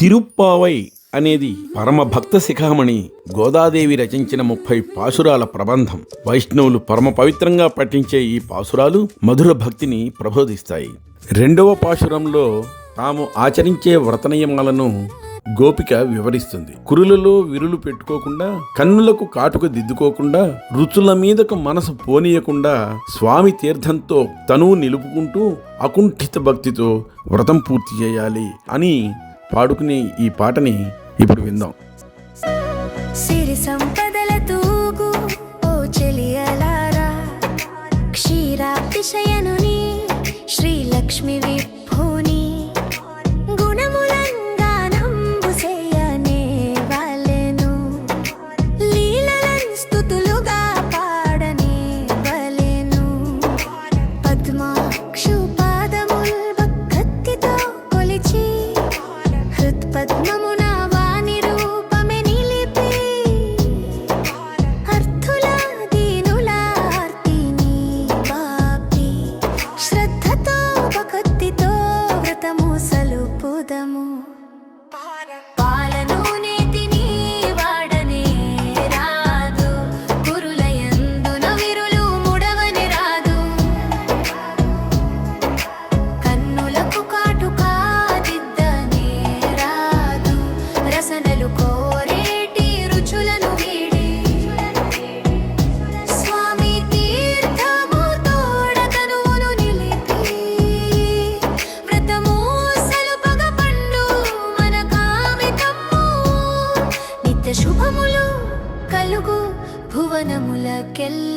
తిరుప్పావై అనేది పరమభక్త శిఖామణి గోదాదేవి రచించిన 30 పాసురాల ప్రబంధం. వైష్ణవులు పరమ పవిత్రంగా పఠించే ఈ పాసురాలు మధుర భక్తిని ప్రబోధిస్తాయి. 2వ పాశురంలో తాము ఆచరించే వ్రతనియమాలను గోపిక వివరిస్తుంది. కురులలో విరులు పెట్టుకోకుండా, కన్నులకు కాటుక దిద్దుకోకుండా, రుచుల మీదకు మనసు పోనీయకుండా స్వామి తీర్థంతో తనువు నిలుపుకుంటూ అకుంఠిత భక్తితో వ్రతం పూర్తి చేయాలి అని పాడుకునే ఈ పాటని ఇప్పుడు విందాం. సిరి సంపదల తూగు ఓ చెలియలారా, క్షీరాతిశయనుని శ్రీ లక్ష్మి విభూని, గుణములంగానంబు సేయనే వాలెను, లీలలన్ స్తుతులుగా పాడనే వలెను, పద్మాక్షు పాదముల్ భక్తితో కొలిచి హృత్పద్మమున వాని రూపమే నిలిపి, అర్థుల దీనుల ఆర్తిని బాపి, శ్రద్ధతో భక్తితో వ్రతము సలుపుదము. పాలను నేతిని వాడనే రాదు, కురులయందున విరులు ముడవని రాదు, కన్నులకు కాటుకా దిద్దనే రాదు, రసనలు కోరేటి రుచులను వీడి, స్వామి తీర్థము తోడ తనువును నిలిపి, వ్రతము సలుపగ పండు మన కామితము, నిత్య శుభములు కలుగు భువనములకెల్ల.